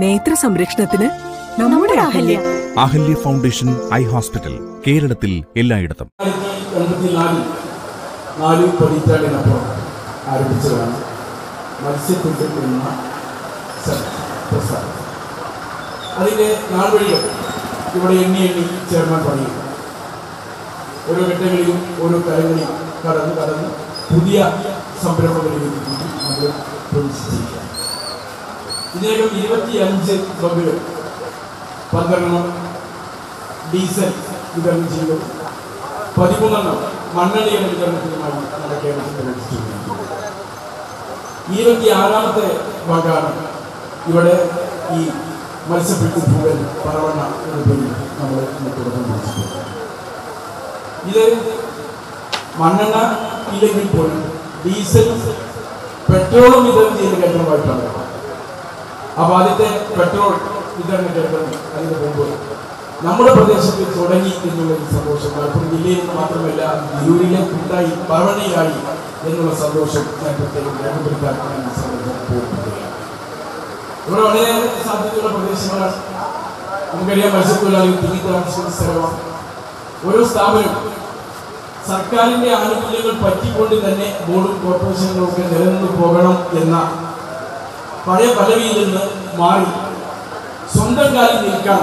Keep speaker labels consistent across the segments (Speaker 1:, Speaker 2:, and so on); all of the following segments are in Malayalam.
Speaker 1: നേത്ര സംരക്ഷണത്തിന് നമ്മുടെ Ahalya.
Speaker 2: Ahalya foundation eye hospital, കേരളത്തിൽ എല്ലായിടത്തും.
Speaker 3: 4 പതിറ്റാണ്ടിനപ്പുറം ആരംഭിച്ചതാണ് മത്സ്യത്തൊഴിൽ എന്ന പ്രസ്ഥാനം. അതിൻ്റെ നാൾവഴികൾ ഇവിടെ എണ്ണി ചേർമാൻ പറയും. ഓരോ ഘട്ടങ്ങളിലും ഓരോ കാര്യങ്ങളിലും കടന്ന് പുതിയ സംരംഭങ്ങളിലേക്ക് നമ്മൾ പ്രവേശിച്ചിരിക്കുകയാണ്. ഇതിനകം 25 ബമ്പുകൾ 12 ഡീസൽ വിതരണം ചെയ്തു, 13 മണ്ണെണ്ണ വിതരണത്തിനുമായി നമ്മുടെ കേരളത്തിൽ പ്രവേശിച്ചിരിക്കുന്നു. 26ാമത്തെ ഭാഗമാണ് ഇവിടെ ഈ മത്സ്യബന്ധൻ പറവണ്ണ എന്ന പേരിൽ നമ്മൾ തുടക്കം കുറിച്ചിട്ടുണ്ട്. ഇത് മണ്ണെണ്ണ ഇല്ലെങ്കിൽ പോലും ഡീസൽ പെട്രോളും വിതരണം ചെയ്ത കേന്ദ്രമായിട്ടാണ്. അപ്പോൾ ആദ്യത്തെ പെട്രോൾ വിതരണ കേന്ദ്രം അതിന് മുമ്പ് നമ്മുടെ പ്രദേശത്ത് തുടങ്ങി എന്നുള്ള സന്തോഷം മലപ്പുറം ജില്ലയിൽ മാത്രമല്ല തിരൂരിലെ ഉണ്ടായി പറവണ്ണയിലായി എന്നുള്ള സന്തോഷം ഞാൻ പ്രത്യേകം രേഖപ്പെടുത്താൻ പോകുകയാണ്. ഇവിടെ വളരെ സാധ്യതയുള്ള പ്രദേശങ്ങളാണ്. നമുക്കറിയാം, മത്സ്യത്തൊഴിലാളികൾ തിങ്ങി താമസിക്കുന്ന സ്ഥലമാണ്. ഓരോ സ്ഥാപനം സർക്കാരിൻ്റെ ആനുകൂല്യങ്ങൾ പറ്റിക്കൊണ്ട് തന്നെ ബോർഡും കോർപ്പറേഷനുകളും ഒക്കെ നിലനിന്ന് പോകണം എന്ന പഴയ പദവിയിൽ നിന്ന് മാറി സ്വന്തം കാലിൽ നിൽക്കാൻ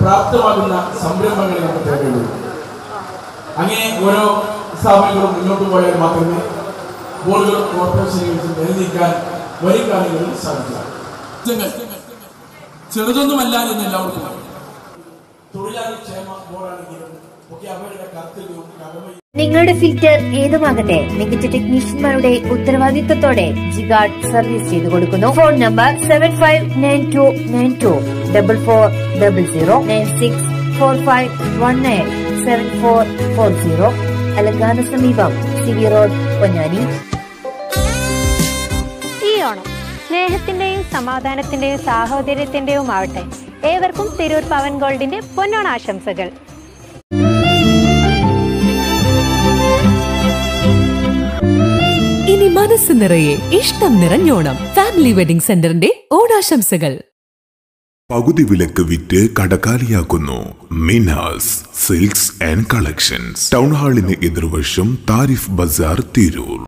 Speaker 3: പ്രാപ്തമാകുന്ന സംരംഭങ്ങളെ നമുക്ക് തേടുകയുള്ളൂ. അങ്ങനെ ഓരോ സ്ഥാപനങ്ങളും മുന്നോട്ട് പോയാൽ മാത്രമേ ബോർഡുകളും കോർപ്പറേഷനുകളും നിലനിൽക്കാൻ വരും കാലങ്ങളിൽ സാധിക്കുക. ചെറുതൊന്നുമല്ല എന്ന് എല്ലാവർക്കും അറിയാം. തൊഴിലാളി ക്ഷേമ ബോർഡാണെങ്കിലും ഒക്കെ അവരുടെ കർത്തവ്യവും കടമയും.
Speaker 4: നിങ്ങളുടെ ഫിൽറ്റർ ഏതുമാകട്ടെ, മികച്ച ടെക്നീഷ്യന്മാരുടെ ഉത്തരവാദിത്തത്തോടെ ജിഗാർഡ് സർവീസ് ചെയ്തു കൊടുക്കുന്നു. ഫോൺ നമ്പർ 75929244009645197440, അലങ്കാന സമീപം സിവി റോഡ്, പൊന്നാനി.
Speaker 5: ഈ ഓണം സ്നേഹത്തിന്റെയും സമാധാനത്തിന്റെയും സാഹോദര്യത്തിന്റെയും ആവട്ടെ. ഏവർക്കും തിരൂർ പവൻ ഗോൾഡിന്റെ പൊന്നോണ ആശംസകൾ.
Speaker 1: ഇനി മനസ്സ് നിറയെ ഇഷ്ടം നിറഞ്ഞോണം. ഫാമിലി വെഡിംഗ് സെന്ററിന്റെ ഓണാശംസകൾ.
Speaker 6: പകുതി വിലക്ക് വിറ്റ് കടക്കാലിയാക്കുന്നു Minas silks and collections. Town ഹാളിന് എതിർവശം താരിഫ് ബസാർ, തിരൂർ.